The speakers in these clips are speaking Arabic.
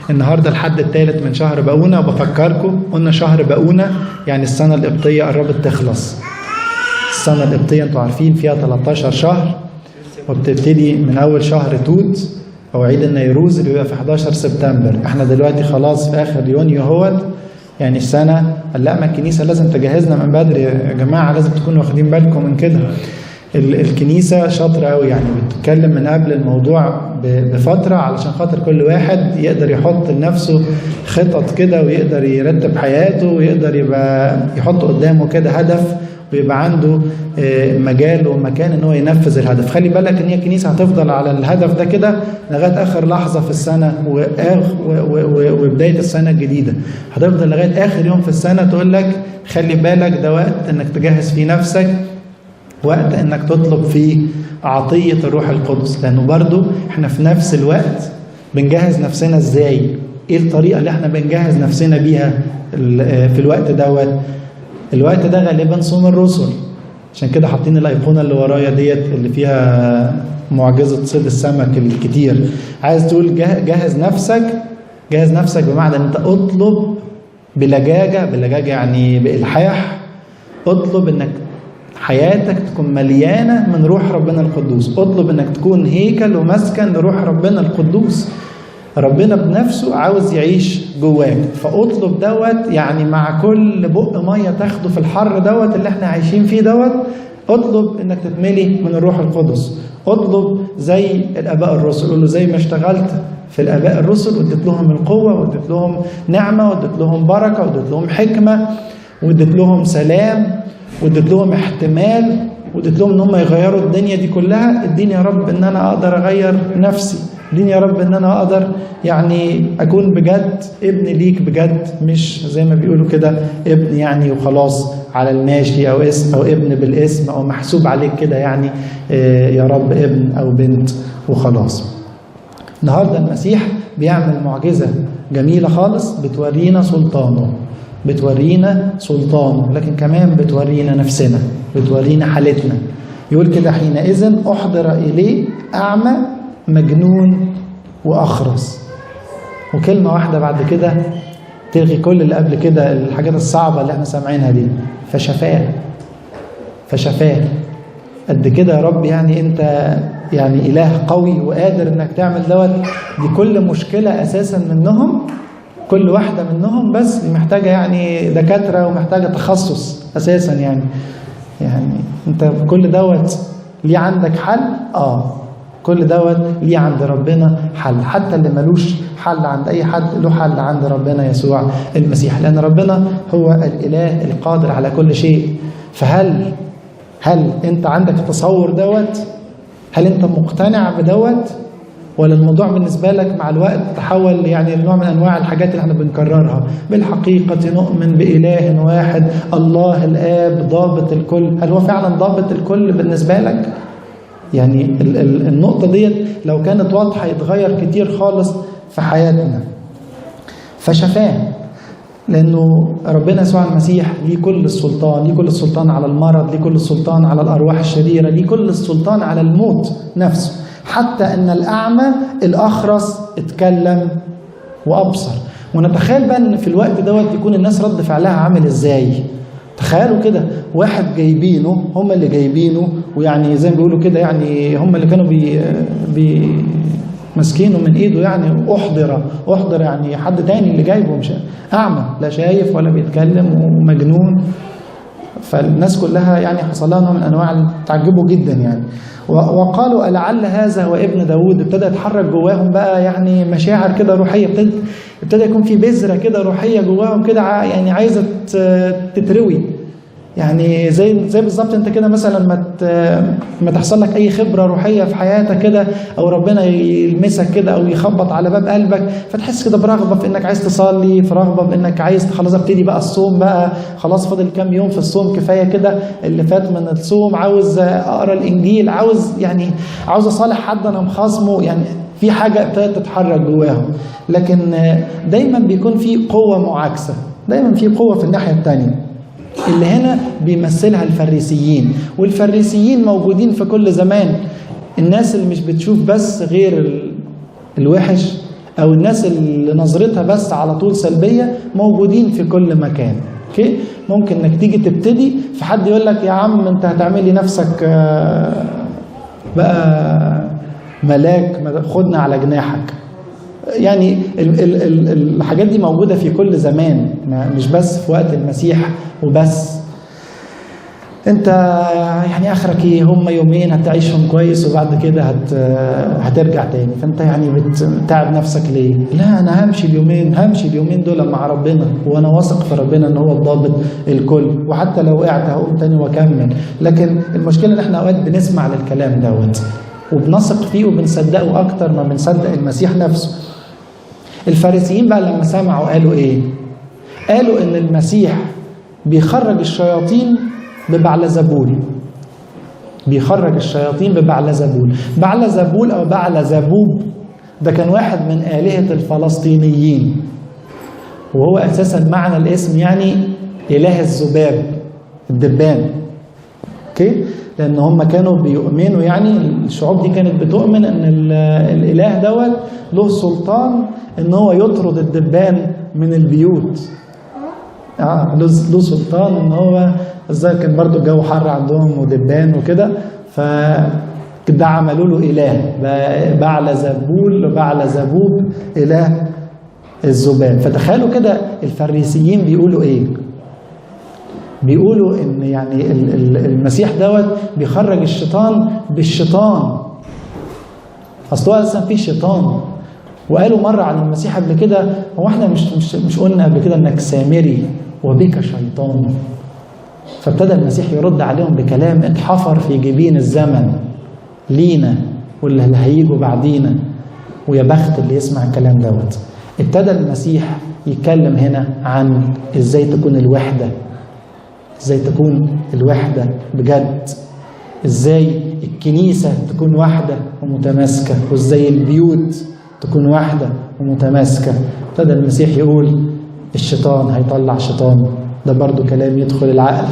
النهارده الحد الثالث من شهر باقونة، وبفكركم قلنا شهر باقونة يعني السنة القبطية قربت تخلص. السنة القبطية انتوا عارفين فيها 13 شهر، وبتبتدي من أول شهر توت أو عيد النيروز اللي بيبقى في 11 سبتمبر. احنا دلوقتي خلاص في آخر يونيو اهوت، يعني السنة لا، ما الكنيسة لازم تجهزنا من بدري يا جماعة، لازم تكونوا واخدين بالكم من كده. الكنيسة شاطرة قوي، يعني بتتكلم من قبل الموضوع بفترة علشان خاطر كل واحد يقدر يحط لنفسه خطط كده، ويقدر يرتب حياته، ويقدر يبقى يحط قدامه كده هدف، ويبقى عنده مجال ومكان ان هو ينفذ الهدف. خلي بالك ان هي الكنيسة هتفضل على الهدف ده كده لغاية اخر لحظة في السنة وبداية السنة الجديدة. هتفضل لغاية اخر يوم في السنة تقول لك خلي بالك ده وقت انك تجهز فيه نفسك، وقت انك تطلب فيه عطية الروح القدس. لانه برضو احنا في نفس الوقت بنجهز نفسنا ازاي؟ ايه الطريقة اللي احنا بنجهز نفسنا بيها في الوقت دوت؟ الوقت ده غالبا صوم الرسل، عشان كده حاطين الايقونة اللي ورايا ديت اللي فيها معجزة صيد السمك الكتير. عايز تقول جهز نفسك، جهز نفسك بمعنى ان انت اطلب بلجاجة يعني بإلحاح، اطلب انك حياتك تكون مليانة من روح ربنا القدوس. اطلب انك تكون هيكل ومسكن لروح ربنا القدوس. ربنا بنفسه عاوز يعيش جواك، فاطلب دوت يعني مع كل بق مية تاخده في الحر دوت اللي احنا عايشين فيه دوت، اطلب انك تتملي من الروح القدس. اطلب زي الاباء الرسل، قول له زي ما اشتغلت في الاباء الرسل واديت لهم القوة واديت لهم نعمة واديت لهم بركة واديت لهم حكمة واديت لهم سلام واديت لهم احتمال واديت لهم ان هم يغيروا الدنيا دي كلها، اديني يا رب ان انا اقدر اغير نفسي، اديني يا رب ان انا اقدر يعني اكون بجد ابن ليك بجد، مش زي ما بيقولوا كده ابن يعني وخلاص على الماشي، او اسم او ابن بالاسم او محسوب عليك كده يعني يا رب ابن او بنت وخلاص. النهارده المسيح بيعمل معجزة جميلة خالص بتورينا سلطانه، بتورينا سلطانه، لكن كمان بتورينا نفسنا، بتورينا حالتنا. يقول كده حينئذ احضر اليه اعمى مجنون واخرس. وكلمة واحدة بعد كده تلغي كل اللي قبل كده، الحاجات الصعبة اللي احنا سامعينها دي. فشفاه. قد كده يا رب، يعني انت يعني اله قوي وقادر انك تعمل دوت. دي كل مشكلة اساسا منهم، كل واحدة منهم بس محتاجة يعني دكاترة ومحتاجة تخصص اساسا. يعني انت كل دوت ليه عندك حل؟ كل دوت ليه عند ربنا حل. حتى اللي ملوش حل عند اي حد له حل عند ربنا يسوع المسيح، لان ربنا هو الاله القادر على كل شيء. فهل انت عندك تصور دوت؟ هل انت مقتنع بدوت؟ ولا الموضوع بالنسبة لك مع الوقت تحول يعني لنوع من أنواع الحاجات اللي احنا بنكررها؟ بالحقيقة نؤمن بإله واحد الله الآب ضابط الكل. هل هو فعلا ضابط الكل بالنسبة لك؟ يعني النقطة ديت لو كانت واضحة يتغير كتير خالص في حياتنا. فشفاه، لأنه ربنا يسوع المسيح ليه كل السلطان، ليه كل السلطان على المرض، ليه كل السلطان على الأرواح الشريرة، ليه كل السلطان على الموت نفسه. حتى أن الأعمى الأخرس اتكلم وأبصر. ونتخيل بقى أن في الوقت دوت يكون الناس رد فعلها عامل إزاي. تخيلوا كده واحد جايبينه، هم اللي جايبينه، ويعني زي ما بيقولوا كده يعني هم اللي كانوا مسكينه من ايده، يعني احضر يعني حد تاني اللي جايبه، مش اعمى لا شايف ولا بيتكلم ومجنون. فالناس كلها يعني حصل لها نوع من انواع تعجبوا جدا يعني. وقالوا ألعل هذا هو ابن داود. ابتدى يتحرك جواهم بقى يعني مشاعر كده روحيه، ابتدى يكون في بذره كده روحيه جواهم كده يعني عايزه تتروي. يعني زي بالظبط انت كده مثلا ما تحصل لك اي خبره روحيه في حياتك كده، او ربنا يلمسك كده او يخبط على باب قلبك، فتحس كده برغبه في انك عايز تصلي، في رغبه في انك عايز خلاص ابتدي بقى الصوم بقى، خلاص فاضل كام يوم في الصوم، كفايه كده اللي فات من الصوم، عاوز اقرا الانجيل، عاوز اصالح حد انا مخاصمه. يعني في حاجه ابتدت تتحرك جواهم. لكن دايما بيكون في قوه معاكسه، دايما في قوه في الناحيه الثانيه اللي هنا بيمثلها الفريسيين. والفريسيين موجودين في كل زمان، الناس اللي مش بتشوف بس غير الوحش، او الناس اللي نظرتها بس على طول سلبيه موجودين في كل مكان. اوكي، ممكن انك تيجي تبتدي في حد يقول لك يا عم انت هتعملي نفسك بقى ملاك، خدنا على جناحك. يعني الحاجات دي موجوده في كل زمان، مش بس في وقت المسيح وبس. انت يعني اخرك ايه؟ هم يومين هتعيشهم كويس وبعد كده هترجع تاني، فانت يعني بتتعب نفسك ليه؟ لا، انا همشي اليومين دول مع ربنا، وانا واثق في ربنا ان هو الضابط الكل، وحتى لو وقعت هقوم تاني واكمل. لكن المشكله ان احنا اوقات بنسمع للكلام دوت وبنثق فيه وبنصدقه اكتر ما بنصدق المسيح نفسه. الفارسيين بقى لما سمعوا قالوا ايه؟ قالوا ان المسيح بيخرج الشياطين ببعلزبول. بيخرج الشياطين ببعلزبول. بعلزبول او بعلزبوب ده كان واحد من آلهة الفلسطينيين، وهو اساسا معنى الاسم يعني اله الذباب، الدبان. اوكي، لان هم كانوا بيؤمنوا، يعني الشعوب دي كانت بتؤمن ان الاله دوت له سلطان ان هو يطرد الدبان من البيوت. له سلطان ان هو ازاي، كان برضو الجو حر عندهم ودبان وكده، فده عملوا له اله بعلزبول، بعلزبوب، اله الذباب. فتخيلوا كده الفريسيين بيقولوا ايه؟ بيقولوا ان يعني المسيح دوت بيخرج الشيطان بالشيطان. اصل هو اصلا في شيطان. وقالوا مره عن المسيح قبل كده، هو احنا مش قلنا قبل كده انك سامري وبك شيطان؟ فابتدى المسيح يرد عليهم بكلام اتحفر في جبين الزمن لينا واللي هيجوا بعدينا، ويا بخت اللي يسمع الكلام دوت. ابتدى المسيح يتكلم هنا عن ازاي تكون الوحده، ازاي تكون الوحده بجد، ازاي الكنيسه تكون واحده ومتماسكه، وازاي البيوت تكون واحده ومتماسكه. ابتدى المسيح يقول الشيطان هيطلع شيطان. ده برضو كلام يدخل العقل.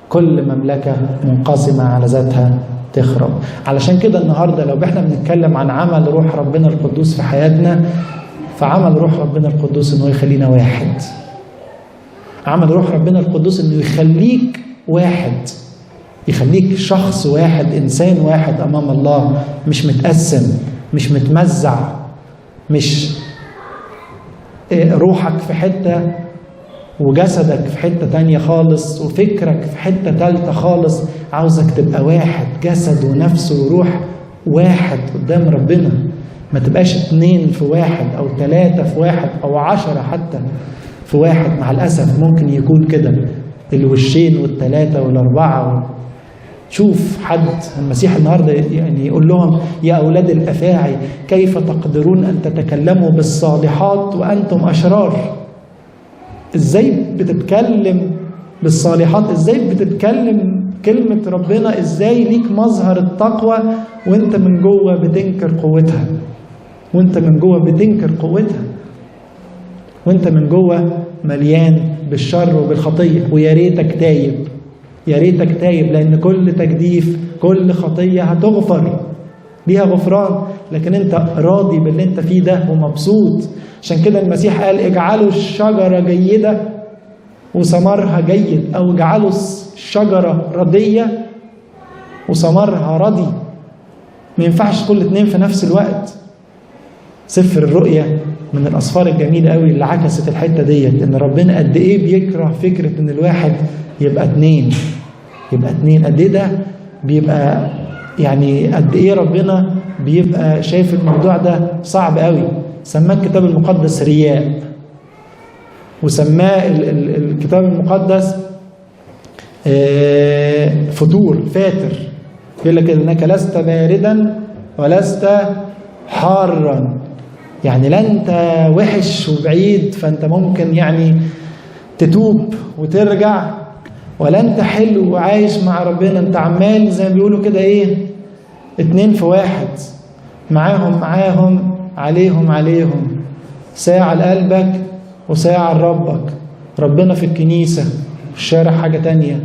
كل مملكة منقسمة على ذاتها تخرب. علشان كده النهاردة لو احنا بنتكلم عن عمل روح ربنا القدوس في حياتنا، فعمل روح ربنا القدوس انه يخلينا واحد. عمل روح ربنا القدوس انه يخليك واحد، يخليك شخص واحد، انسان واحد امام الله، مش متقسم، مش متمزع، مش روحك في حتة وجسدك في حتة تانية خالص وفكرك في حتة تالتة خالص. عاوزك تبقى واحد، جسد ونفس وروح واحد قدام ربنا. ما تبقاش 2 في 1 أو 3 في 1 أو 10 حتى في 1. مع الأسف ممكن يكون كده الوشين والثلاثة والأربعة. شوف حد المسيح النهاردة يعني يقول لهم يا أولاد الأفاعي كيف تقدرون أن تتكلموا بالصالحات وأنتم أشرار. إزاي بتتكلم بالصالحات؟ إزاي بتتكلم كلمة ربنا؟ إزاي ليك مظهر التقوى وأنت من جوه بتنكر قوتها، وأنت من جوه بتنكر قوتها، وأنت من جوه مليان بالشر وبالخطية؟ ويا ريتك تايب، يا ريتك تايب، لأن كل تجديف، كل خطية هتغفر، ليها غفران. لكن أنت راضي باللي أنت فيه ده ومبسوط. عشان كده المسيح قال اجعلوا الشجرة جيدة وثمرها جيد، أو اجعلوا الشجرة ردية وثمرها ردي. ما ينفعش كل 2 في نفس الوقت. سفر الرؤيا من الأسفار الجميلة قوي اللي عكست الحتة ديت، إن ربنا قد إيه بيكره فكرة إن الواحد يبقى 2. يبقى 2 قد إيه ده بيبقى، يعني قد إيه ربنا بيبقى شايف الموضوع ده صعب قوي. سماه الكتاب المقدس رياء، وسماه الكتاب المقدس فتور، فاتر. يقول لك انك لست باردا ولست حارا، يعني لا انت وحش وبعيد فانت ممكن يعني تتوب وترجع، ولا انت حلو وعايش مع ربنا. انت عمال زي ما بيقولوا كده ايه، 2 في 1، معاهم عليهم، ساعة لقلبك وساعة لربك. ربنا في الكنيسة، والشارع حاجة تانية،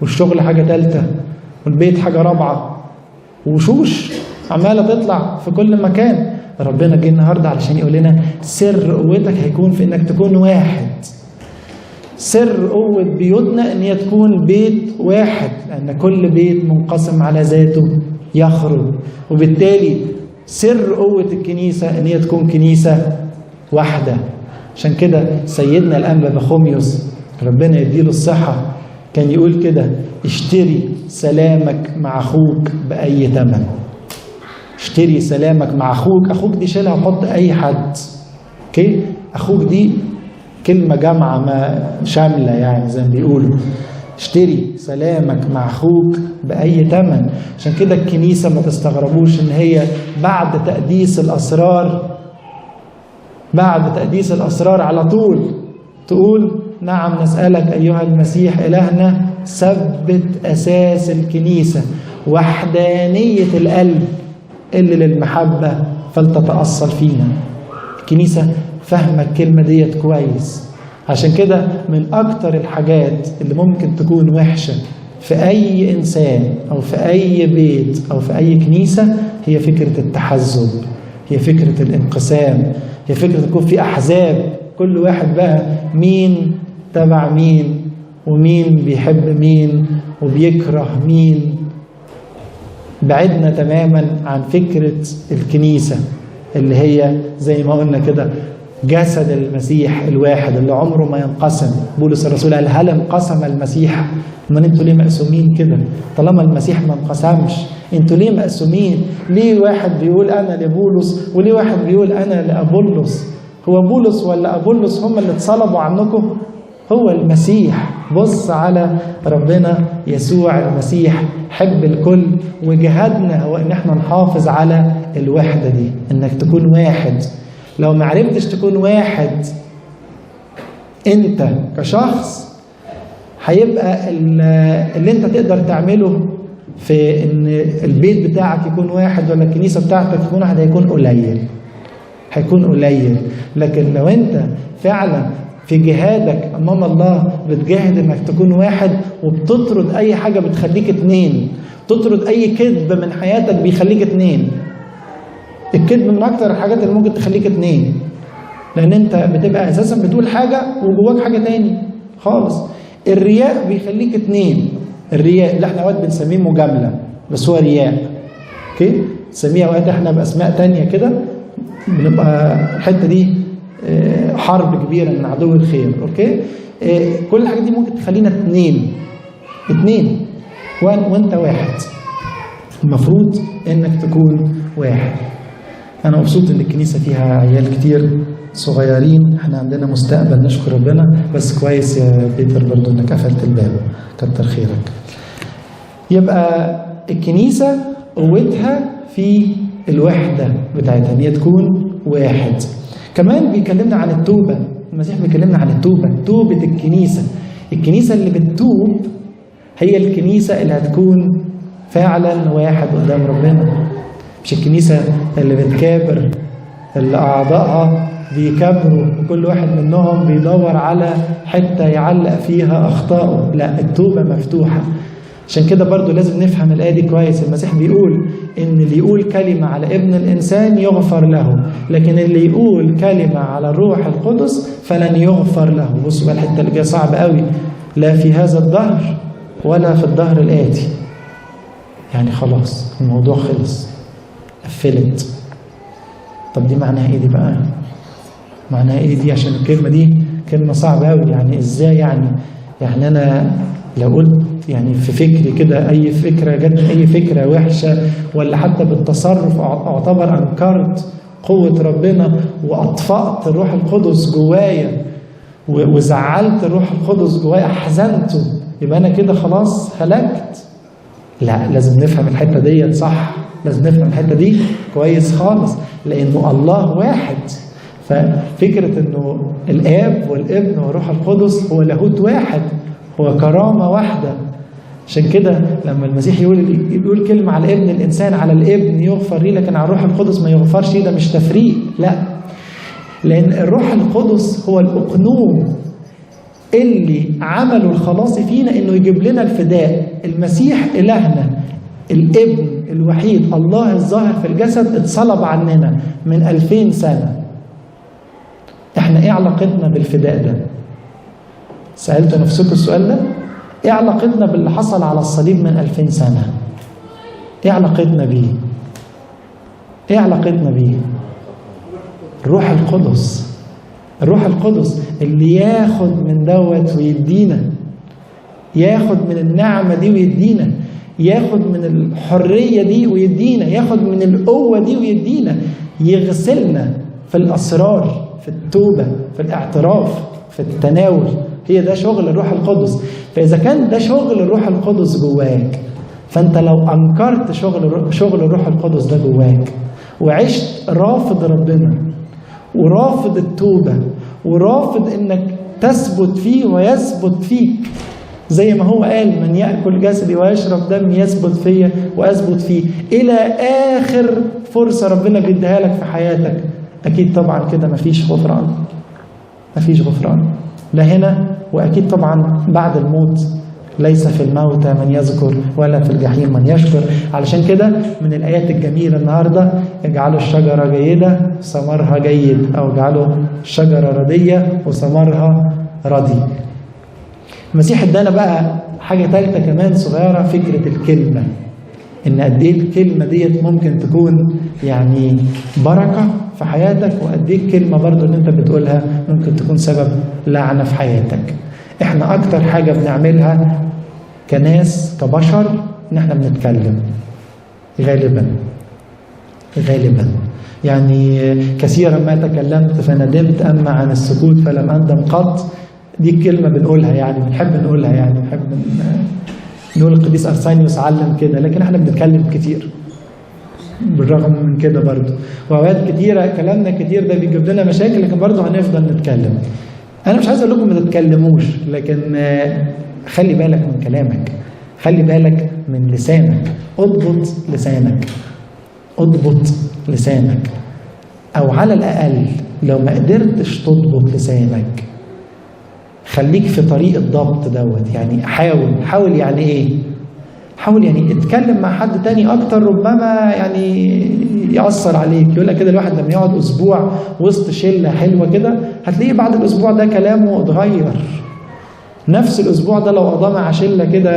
والشغل حاجة تالتة، والبيت حاجة رابعة، وشوش عمالة تطلع في كل مكان. ربنا جه النهارده علشان يقول لنا سر قوتك هيكون في انك تكون واحد. سر قوة بيوتنا ان هي تكون بيت واحد، لان كل بيت منقسم على ذاته يخرب. وبالتالي سر قوة الكنيسة ان هي تكون كنيسة واحدة. عشان كده سيدنا الأنبا بخوميوس ربنا يديله الصحة كان يقول كده: اشتري سلامك مع أخوك بأي ثمن. اشتري سلامك مع أخوك. أخوك دي شيلها وحط أي حد. اوكي؟ أخوك دي كلمة جامعة ما شاملة يعني زي ما بيقولوا. اشتري سلامك مع أخوك بأي ثمن. عشان كده الكنيسة ما تستغربوش إن هي بعد تقديس الأسرار على طول تقول: نعم نسألك أيها المسيح إلهنا ثبت أساس الكنيسة، وحدانية القلب اللي للمحبة فلتتأصل فينا. الكنيسة فاهمة الكلمة ديت كويس. عشان كده من أكتر الحاجات اللي ممكن تكون وحشة في أي إنسان أو في أي بيت أو في أي كنيسة هي فكرة التحزب، هي فكرة الانقسام، هي فكرة تكون في أحزاب، كل واحد بقى مين تبع مين ومين بيحب مين وبيكره مين. بعدنا تماما عن فكرة الكنيسة اللي هي زي ما قلنا كده جسد المسيح الواحد اللي عمره ما ينقسم. بولس الرسول قال: هل انقسم المسيح؟ ما انتوا ليه مقسومين كده؟ طالما المسيح ما انقسمش انتوا ليه مقسومين؟ ليه واحد بيقول انا لبولس وليه واحد بيقول انا لابولس؟ هو بولس ولا ابولس هم اللي اتصلبوا عنكم؟ هو المسيح. بص على ربنا يسوع المسيح حب الكل، وجهادنا هو ان احنا نحافظ على الوحدة دي، انك تكون واحد. لو ما عرفتش تكون واحد انت كشخص هيبقى اللي انت تقدر تعمله في ان البيت بتاعك يكون واحد ولا الكنيسة بتاعتك تكون واحد هيكون قليل. لكن لو انت فعلا في جهادك امام الله بتجاهد انك تكون واحد وبتطرد اي حاجة بتخليك اتنين، تطرد اي كذب من حياتك بيخليك اتنين. الكذب من اكتر الحاجات اللي ممكن تخليك اتنين، لان انت بتبقى اساسا بتقول حاجة وجواك حاجة تاني خالص. الرياء بيخليك اتنين. الرياء اللي احنا اوقات بنسميه مجاملة بس هو رياء. اوكي؟ نسميه اوقات احنا باسماء تانية كده، بنبقى الحتة دي حرب كبيرة من عدو الخير. اوكي؟ كل الحاجات دي ممكن تخلينا اتنين وانت واحد. المفروض انك تكون واحد. انا مبسوط ان الكنيسة فيها عيال كتير صغيرين، احنا عندنا مستقبل نشكر ربنا. بس كويس يا بيتر برضو انك قفلت الباب، كتر خيرك. يبقى الكنيسة قوتها في الوحدة بتاعتها، ان هي تكون واحد. كمان بيكلمنا عن التوبة. المسيح بيكلمنا عن التوبة، توبة الكنيسة اللي بتتوب هي الكنيسة اللي هتكون فعلا واحد قدام ربنا، مش الكنيسة اللي بتكابر، اللي أعضائها بيكبروا وكل واحد منهم بيدور على حتة يعلق فيها أخطائه. لا، التوبة مفتوحة. عشان كده برضو لازم نفهم الآية دي كويس. المسيح بيقول إن اللي يقول كلمة على ابن الإنسان يغفر له، لكن اللي يقول كلمة على الروح القدس فلن يغفر له. بصوا بقى الحتة اللي جاية صعبة قوي: لا في هذا الدهر ولا في الدهر الآتي. يعني خلاص الموضوع خلص، قفلت. طب دي معناها ايه دي بقى؟ معناها ايه دي؟ عشان الكلمة دي كلمة صعبة قوي. يعني ازاي يعني انا لو قلت يعني في فكري كده اي فكرة جاتني، اي فكرة وحشة ولا حتى بالتصرف اعتبر انكرت قوة ربنا واطفأت الروح القدس جوايا وزعلت الروح القدس جوايا، احزنته، يبقى انا كده خلاص هلكت؟ لا، لازم نفهم الحتة دي صح، لازم نفهم الحتة دي كويس خالص، لأنه الله واحد. ففكرة أنه الآب والابن والروح القدس هو لاهوت واحد، هو كرامة واحدة. عشان كده لما المسيح يقول كلمة على ابن الإنسان، على الابن يغفر ليه لكن على الروح القدس ما يغفرش، ده مش تفريق، لا، لأن الروح القدس هو الأقنوم اللي عملوا الخلاص فينا، انه يجيب لنا الفداء. المسيح إلهنا الابن الوحيد الله الظاهر في الجسد اتصلب عننا من 2000 سنة. احنا ايه علاقتنا بالفداء ده؟ سألتوا نفسكم السؤال ده؟ ايه علاقتنا باللي حصل على الصليب من 2000 سنة؟ ايه علاقتنا بيه؟ ايه علاقتنا بيه؟ الروح القدس. الروح القدس اللي ياخد من دوت ويدينا، ياخد من النعمة دي ويدينا، ياخد من الحرية دي ويدينا، ياخد من القوة دي ويدينا، يغسلنا في الأسرار، في التوبة، في الاعتراف، في التناول. هي ده شغل الروح القدس. فإذا كان ده شغل الروح القدس جواك، فأنت لو أنكرت شغل الروح القدس ده جواك وعشت رافض ربنا ورافض التوبة ورافض إنك تثبت فيه ويثبت فيك، زي ما هو قال من يأكل جسدي ويشرب دمي يثبت فيا وأثبت فيه إلى آخر فرصة ربنا بيديها لك في حياتك، أكيد طبعا كده مفيش غفران. مفيش غفران لا هنا، وأكيد طبعا بعد الموت ليس في الموتى من يذكر ولا في الجحيم من يشكر. علشان كده من الآيات الجميلة النهاردة اجعلوا الشجرة جيدة ثمرها جيد، أو اجعلوا الشجرة ردية وثمرها ردي. المسيح ادانا بقى حاجة ثالثة كمان صغيرة، فكرة الكلمة، إن قد إيه الكلمة ديت ممكن تكون يعني بركة في حياتك، وقد إيه الكلمة برضو اللي أنت بتقولها ممكن تكون سبب لعنة في حياتك. إحنا أكتر حاجة بنعملها كناس كبشر إن إحنا بنتكلم غالبا يعني كثيرا ما تكلمت فندمت، أما عن السكوت فلم أندم قط. دي الكلمة بنقولها يعني، بنحب نقولها يعني، بنحب نقول القديس أرسانيوس علم كده، لكن احنا بنتكلم كتير بالرغم من كده برضه. وأوقات كتيرة كلامنا كتير ده بيجيب لنا مشاكل، لكن برضه هنفضل نتكلم. أنا مش عايز أقول لكم ما تتكلموش، لكن خلي بالك من كلامك، خلي بالك من لسانك، اضبط لسانك، اضبط لسانك. أو على الأقل لو ما قدرتش تضبط لسانك خليك في طريق الضبط دوت. يعني حاول يعني ايه؟ حاول يعني اتكلم مع حد تاني اكتر، ربما يعني يأثر عليك. يقول لك كده الواحد لما يقعد اسبوع وسط شله حلوه كده، هتلاقيه بعد الاسبوع ده كلامه اتغير. نفس الاسبوع ده لو قضى مع شله كده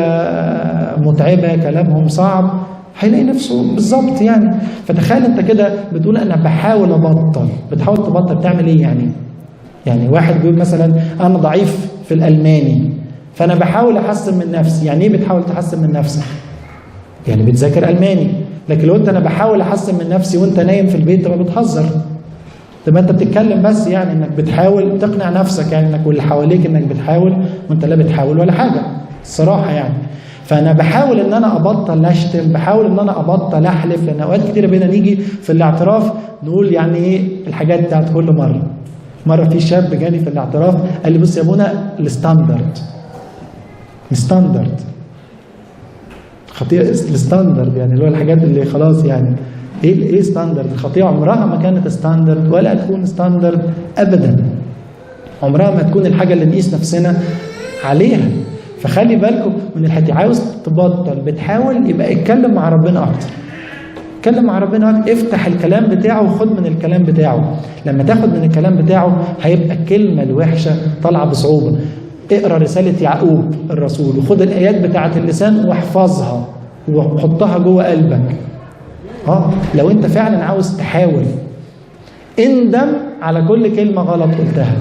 متعبه كلامهم صعب، هيلاقي نفسه بالظبط يعني. فتخيل انت كده بتقول انا بحاول ابطل، بتحاول تبطل، تعمل ايه يعني؟ يعني واحد بيقول مثلا أنا ضعيف في الألماني فأنا بحاول أحسن من نفسي. يعني إيه بتحاول تحسن من نفسك؟ يعني بتذاكر ألماني، لكن لو أنا بحاول أحسن من نفسي وأنت نايم في البيت تبقى بتهزر، تبقى أنت بتتكلم بس يعني إنك بتحاول تقنع نفسك يعني إنك واللي حواليك إنك بتحاول، وأنت لا بتحاول ولا حاجة الصراحة يعني. فأنا بحاول إن أنا أبطل أشتم، بحاول إن أنا أبطل أحلف، لأن أوقات كتير بينا نيجي في الاعتراف نقول يعني إيه الحاجات بتاعت كل مرة. مرة في شاب جاني في الاعتراف قال لي بص يا ابونا الستاندرد خطيئة الستاندرد، يعني اللي هو الحاجات اللي خلاص يعني ايه ستاندرد؟ الخطيئة عمرها ما كانت ستاندرد ولا تكون ستاندرد ابدا، عمرها ما تكون الحاجة اللي نقيس نفسنا عليها. فخلي بالكم من الحتة. عاوز تبطل بتحاول، يبقى اتكلم مع ربنا اكتر، اتكلم مع ربنا اكتر، افتح الكلام بتاعه وخد من الكلام بتاعه. لما تاخد من الكلام بتاعه هيبقى الكلمة الوحشة طالعة بصعوبة. اقرا رسالة يعقوب الرسول وخد الآيات بتاعة اللسان واحفظها وحطها جوه قلبك. لو انت فعلا عاوز تحاول، اندم على كل كلمة غلط قلتها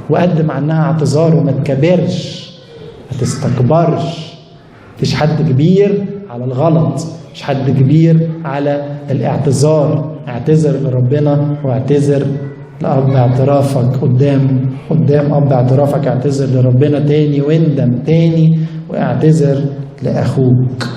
وقدم عنها اعتذار، وما تكبرش، ما تستكبرش. مفيش حد كبير على الغلط، مش حد كبير على الاعتذار. اعتذر لربنا واعتذر لأب اعترافك قدام أب اعترافك. اعتذر لربنا تاني واندم تاني واعتذر لأخوك.